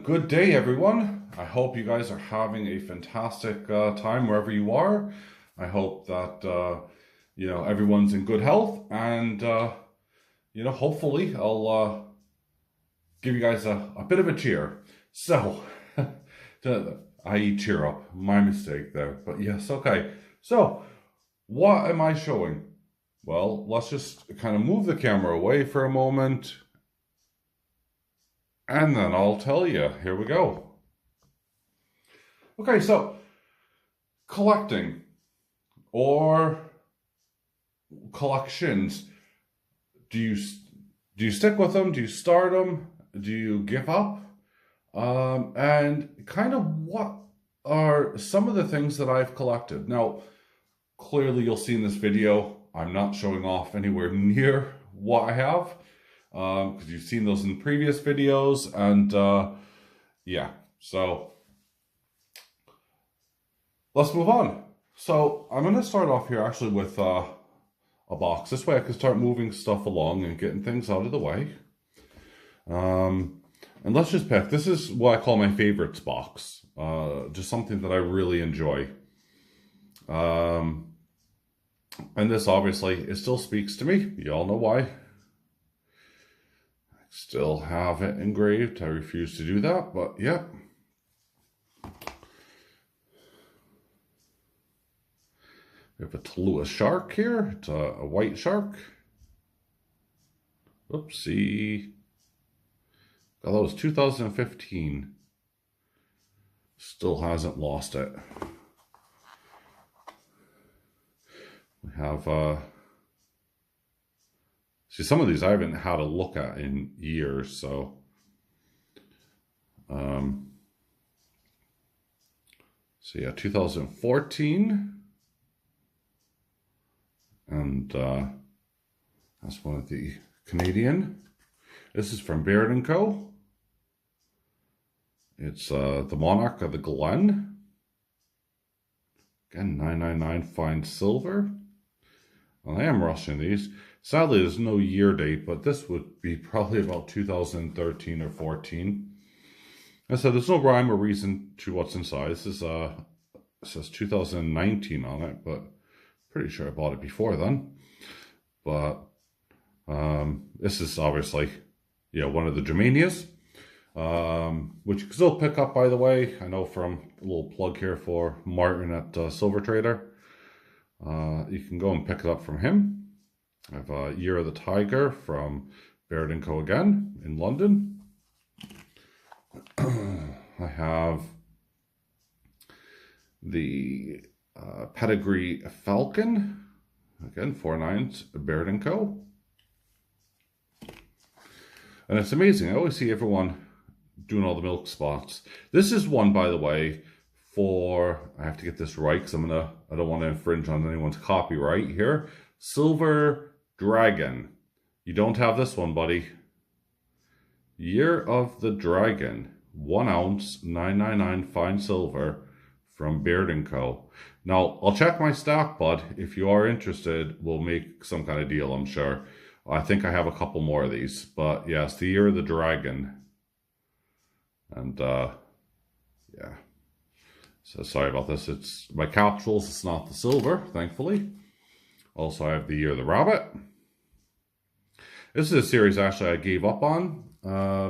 Good day, everyone. I hope you guys are having a fantastic time wherever you are. I hope that everyone's in good health, and hopefully I'll give you guys a bit of a cheer. So, i.e. cheer up. My mistake there, but yes, okay. So, what am I showing? Well, let's just kind of move the camera away for a moment. And then I'll tell you. Here we go. Okay, so collecting or collections. Do you stick with them? Do you start them? Do you give up? And kind of what are some of the things that I've collected? Now, clearly you'll see in this video, I'm not showing off anywhere near what I have. Because you've seen those in previous videos, and yeah, so let's move on. So I'm going to start off here actually with a box. This way I can start moving stuff along and getting things out of the way. And let's just pick, this is what I call my favorites box. Just something that I really enjoy. And this obviously, it still speaks to me. You all know why. Still have it engraved. I refuse to do that, but yeah. We have a Tallulah shark here. It's a white shark. Oopsie. Oh, that was 2015. Still hasn't lost it. We have see, some of these I haven't had a look at in years, so yeah, 2014, and that's one of the Canadian. This is from Baird & Co. It's the Monarch of the Glen. Again, 999 fine silver. Well, I am rushing these. Sadly, there's no year date, but this would be probably about 2013 or 14. I said there's no rhyme or reason to what's inside. This is it says 2019 on it, but pretty sure I bought it before then. But this is obviously, yeah, one of the Germanias, which you can still pick up, by the way. I know from a little plug here for Martin at Silver Trader. You can go and pick it up from him. I have Year of the Tiger from Baird & Co. again in London. I have the Pedigree Falcon, again, 4/9, Baird & Co. And it's amazing. I always see everyone doing all the milk spots. This is one, by the way, for, I have to get this right because I don't want to infringe on anyone's copyright here. Silver Dragon. You don't have this one, buddy. Year of the Dragon. 1 ounce, 999 fine silver from Baird & Co. Now, I'll check my stock, bud. If you are interested, we'll make some kind of deal, I'm sure. I think I have a couple more of these. But yes, the Year of the Dragon. And, yeah. So sorry about this. It's my capsules. It's not the silver, thankfully. Also, I have the Year of the Rabbit. This is a series actually I gave up on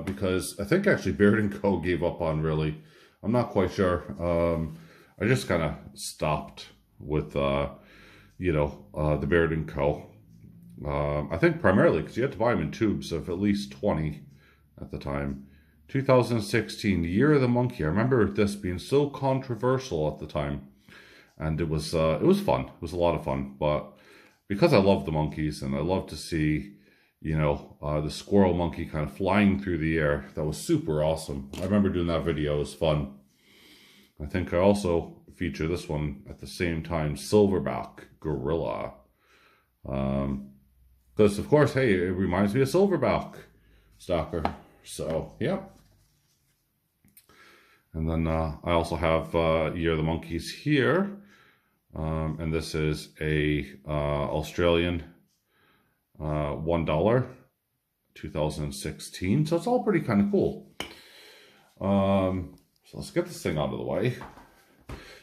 because I think actually Baird & Co. gave up on, really. I'm not quite sure. I just kind of stopped with, the Baird & Co. I think primarily because you had to buy them in tubes of at least 20 at the time. 2016, Year of the Monkey. I remember this being so controversial at the time. And it was fun. It was a lot of fun. But because I love the monkeys and I love to see, the squirrel monkey kind of flying through the air, that was super awesome. I remember doing that video. It was fun. I think I also feature this one at the same time, Silverback Gorilla. Because, of course, hey, it reminds me of Silverback Stalker. So, yeah. And then I also have Year of the Monkeys here. And this is a Australian $1, 2016. So it's all pretty kind of cool. So let's get this thing out of the way.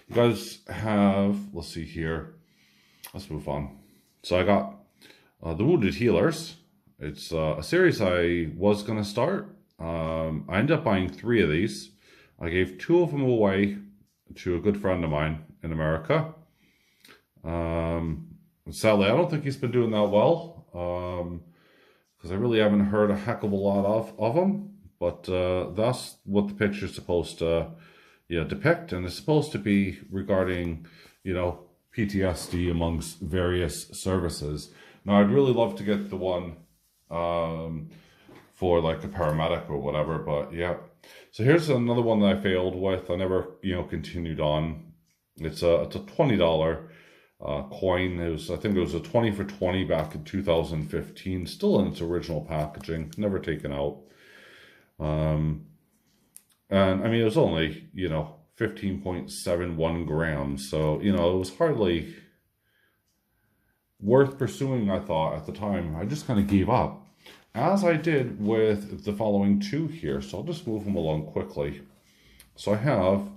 You guys have, let's see here. Let's move on. So I got The Wounded Healers. It's a series I was going to start. I ended up buying 3 of these. I gave 2 of them away to a good friend of mine in America. Sadly, I don't think he's been doing that well, because I really haven't heard a heck of a lot of him. But that's what the picture's supposed to, depict, and it's supposed to be regarding, PTSD amongst various services. Now, I'd really love to get the one for like a paramedic or whatever, but yeah. So here's another one that I failed with. I never, continued on. It's a $20 coin. I think it was a 20 for 20 back in 2015, still in its original packaging, never taken out. And I mean, it was only, 15.71 grams. So, it was hardly worth pursuing, I thought, at the time. I just kind of gave up, as I did with the following 2 here. So I'll just move them along quickly. So I have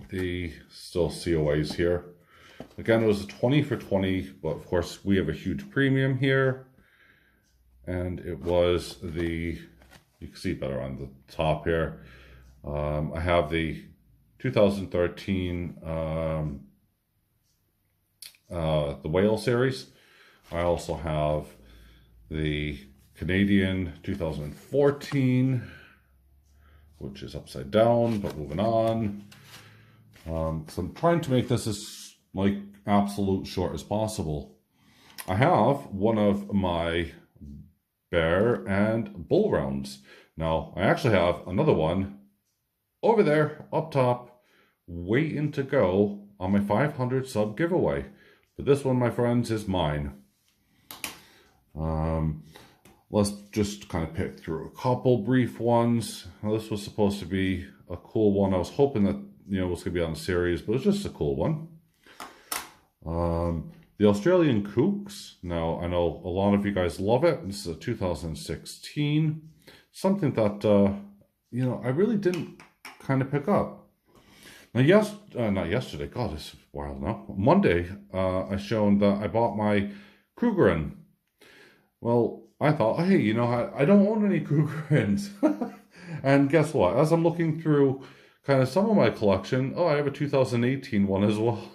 the still COAs here. Again, it was a 20 for 20, but of course we have a huge premium here. And it was you can see better on the top here. I have the 2013 the Whale series. I also have the Canadian 2014, which is upside down, but moving on. So I'm trying to make this as absolute short as possible. I have one of my bear and bull rounds. Now, I actually have another one over there, up top, waiting to go on my 500 sub giveaway. But this one, my friends, is mine. Let's just kind of pick through a couple brief ones. Now, this was supposed to be a cool one. I was hoping that, it was going to be on the series, but it's just a cool one. The Australian Kooks. Now, I know a lot of you guys love it. This is a 2016. Something that, I really didn't kind of pick up. Now, not yesterday. God, this is wild now. Monday, I showed that I bought my Krugerrand. Well, I thought, hey, I don't own any Krugerrands. And guess what? As I'm looking through kind of some of my collection, I have a 2018 one as well.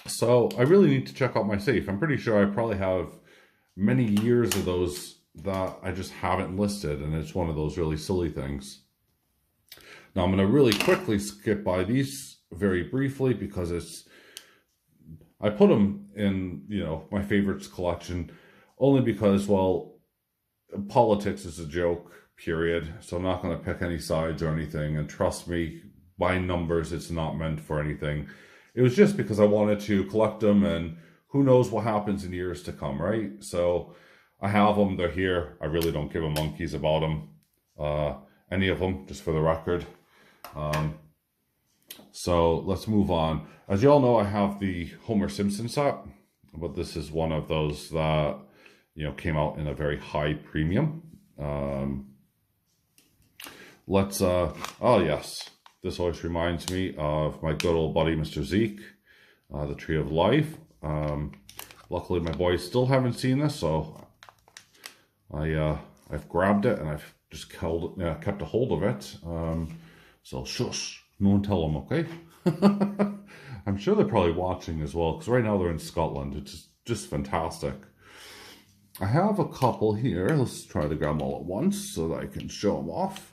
So I really need to check out my safe. I'm pretty sure I probably have many years of those that I just haven't listed, and it's one of those really silly things. Now I'm going to really quickly skip by these very briefly because I put them in, my favorites collection only because, well, politics is a joke, period. So I'm not going to pick any sides or anything, and trust me, by numbers, it's not meant for anything. It was just because I wanted to collect them, and who knows what happens in years to come, right? So I have them, they're here. I really don't give a monkeys about them. Any of them, just for the record. So let's move on. As you all know, I have the Homer Simpson set, but this is one of those that, came out in a very high premium. Oh yes. This always reminds me of my good old buddy, Mr. Zeke, the Tree of Life. Luckily, my boys still haven't seen this, so I've grabbed it and I've just kept a hold of it. So shush, no one tell them, okay? I'm sure they're probably watching as well, because right now they're in Scotland. It's just fantastic. I have a couple here. Let's try to grab them all at once so that I can show them off.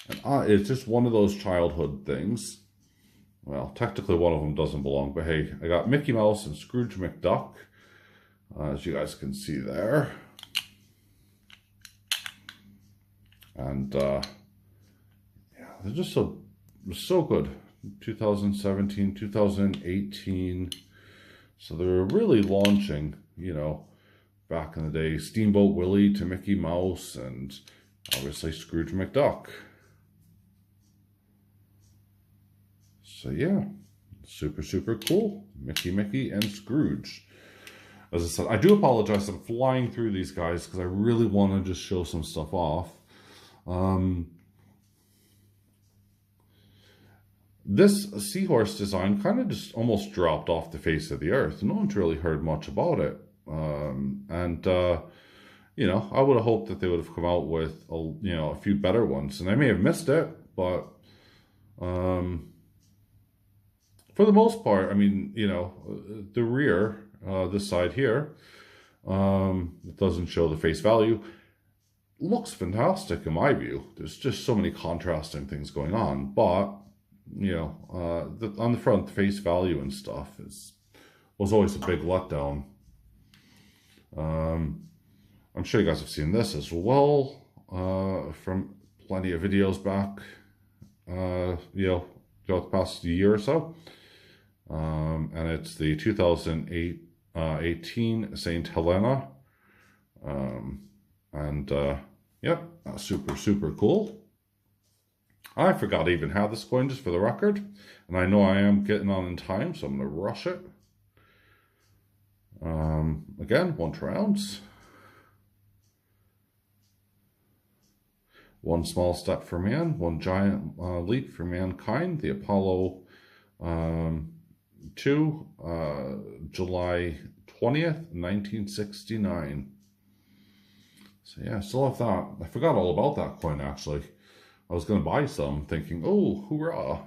And it's just one of those childhood things. Well, technically one of them doesn't belong, but hey, I got Mickey Mouse and Scrooge McDuck, as you guys can see there. And yeah, they're just so good. 2017, 2018. So they were really launching, back in the day. Steamboat Willie to Mickey Mouse, and obviously Scrooge McDuck. So yeah, super, super cool. Mickey, and Scrooge. As I said, I do apologize. I'm flying through these guys because I really want to just show some stuff off. This seahorse design kind of just almost dropped off the face of the earth. No one's really heard much about it. You know, I would have hoped that they would have come out with, a few better ones. And I may have missed it, but for the most part, I mean, the rear, this side here, it doesn't show the face value. Looks fantastic in my view. There's just so many contrasting things going on, but on the front, the face value and stuff was always a big letdown. I'm sure you guys have seen this as well from plenty of videos back, throughout the past year or so. And it's the 2018 St. Helena. Yep, super, super cool. I forgot I even had this coin, just for the record. And I know I am getting on in time, so I'm going to rush it. Again, 1 trounce. One small step for man, one giant leap for mankind. The Apollo 2, July 20th, 1969. So yeah, I still have that. I forgot all about that coin, actually. I was going to buy some, thinking, oh, hoorah.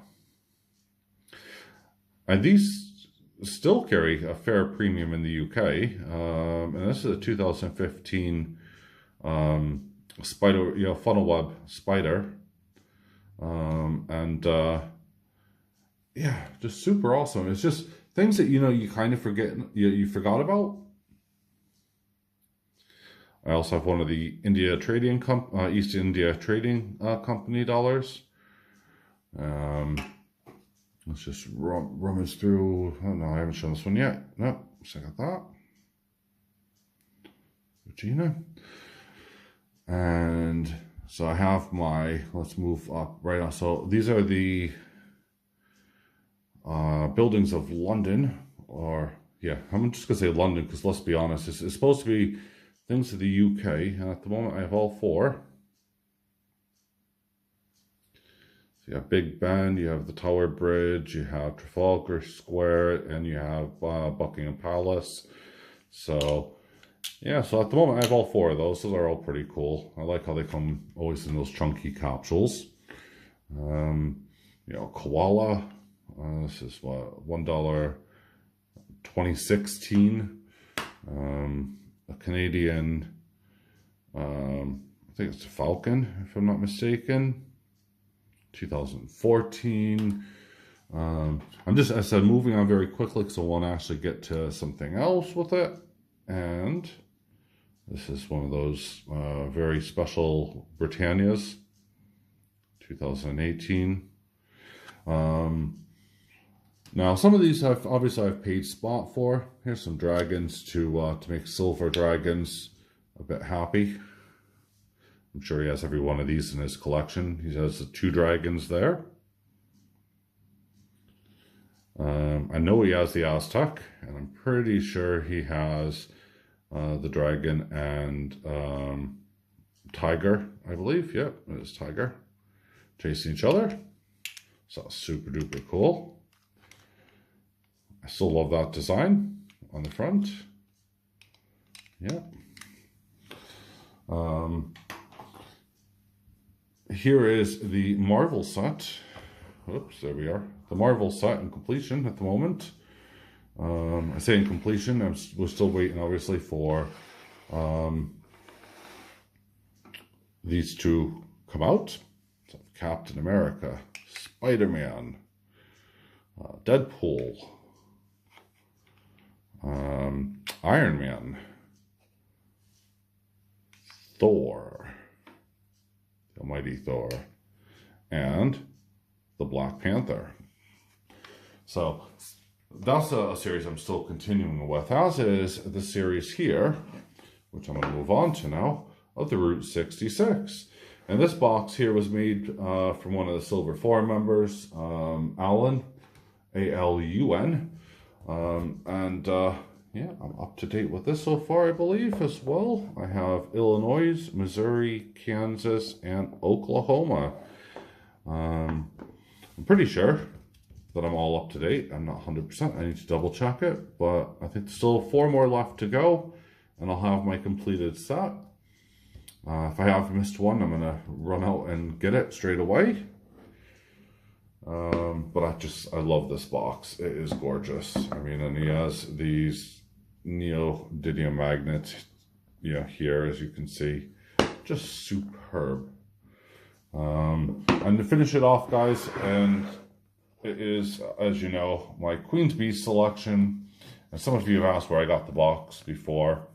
And these still carry a fair premium in the UK. And this is a 2015 spider, funnel web spider. Yeah, just super awesome. It's just things that, you kind of forget, you forgot about. I also have one of the East India Trading Company dollars. Let's just rummage through. Oh no, I haven't shown this one yet. Nope, so I got that. Regina. And so I have let's move up right now. So these are the buildings of London, I'm just going to say London because let's be honest, it's supposed to be things of the UK, and at the moment I have all 4. So you have Big Ben, you have the Tower Bridge, you have Trafalgar Square, and you have Buckingham Palace. So yeah, so at the moment I have all 4 of those. Those are all pretty cool. I like how they come always in those chunky capsules. Koala. This is what, $1, 2016. A Canadian, I think it's a Falcon, if I'm not mistaken, 2014. As I said, moving on very quickly because I want to actually get to something else with it. And this is one of those very special Britannias, 2018. Now, some of these I've paid spot for. Here's some dragons to make silver dragons a bit happy. I'm sure he has every one of these in his collection. He has the 2 dragons there. I know he has the Aztec, and I'm pretty sure he has the dragon and tiger, I believe. Yep, it is tiger. Chasing each other. So super duper cool. I still love that design on the front. Yeah. Here is the Marvel set. Oops, there we are. The Marvel set in completion at the moment. I say in completion, we're still waiting obviously for these to come out. So Captain America, Spider-Man, Deadpool, Iron Man, Thor, the Almighty Thor, and the Black Panther. So that's a series I'm still continuing with, as is the series here, which I'm going to move on to now, of the Route 66. And this box here was made from one of the Silver Forum members, Alan, A-L-U-N. yeah, I'm up to date with this so far, I believe, as well. I have Illinois, Missouri, Kansas, and Oklahoma. I'm pretty sure that I'm all up to date. I'm not 100%. I need to double check it, but I think there's still 4 more left to go, and I'll have my completed set. If I have missed one, I'm going to run out and get it straight away. But I love this box. It is gorgeous. I mean, and he has these neodymium magnets, here, as you can see, just superb. And to finish it off, guys, and it is, as you know, my Queen's Beast selection. And some of you have asked where I got the box before.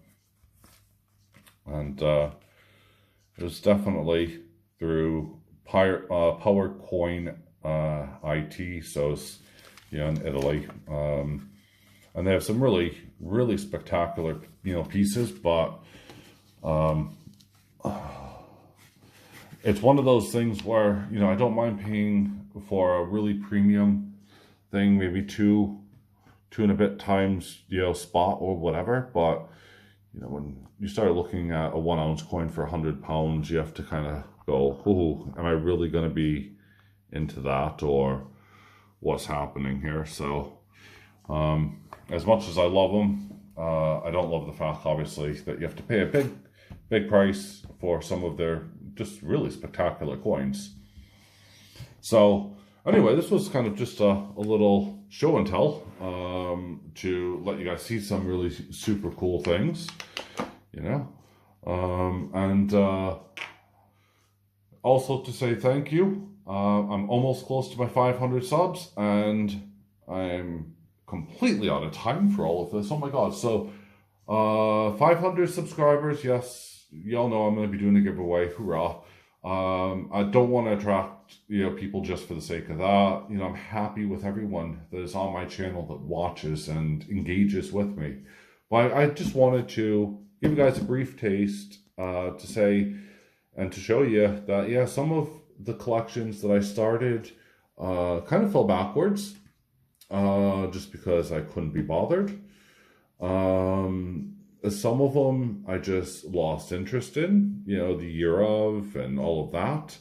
And it was definitely through Power Coin IT, so it's, in Italy. And they have some really, really spectacular, pieces, but it's one of those things where, I don't mind paying for a really premium thing, maybe two and a bit times, spot or whatever. But, when you start looking at a 1 ounce coin for £100, you have to kind of go, oh, am I really going to be into that, or what's happening here? So, as much as I love them, I don't love the fact, obviously, that you have to pay a big price for some of their just really spectacular coins. So anyway, this was kind of just a little show and tell, to let you guys see some really super cool things, and also to say thank you. I'm almost close to my 500 subs, and I'm completely out of time for all of this. Oh my god. So 500 subscribers, yes, y'all know I'm going to be doing a giveaway. Hoorah. I don't want to attract people just for the sake of that. I'm happy with everyone that is on my channel that watches and engages with me. But I just wanted to give you guys a brief taste, to say and to show you that, yeah, some of the collections that I started kind of fell backwards, just because I couldn't be bothered. Some of them I just lost interest in, the year of and all of that.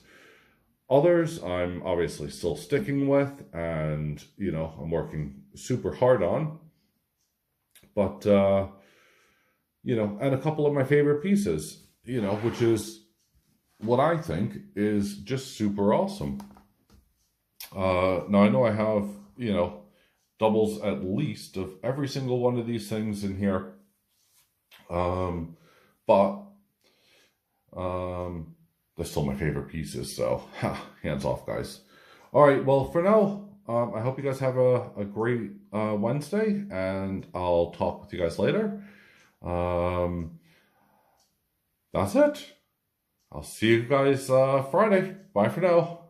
Others I'm obviously still sticking with, and, I'm working super hard on. But, and a couple of my favorite pieces, which is what I think is just super awesome. Now I know I have, doubles at least of every single one of these things in here. But they're still my favorite pieces, so hands off, guys. All right, well, for now, I hope you guys have a great Wednesday, and I'll talk with you guys later. That's it. I'll see you guys Friday. Bye for now.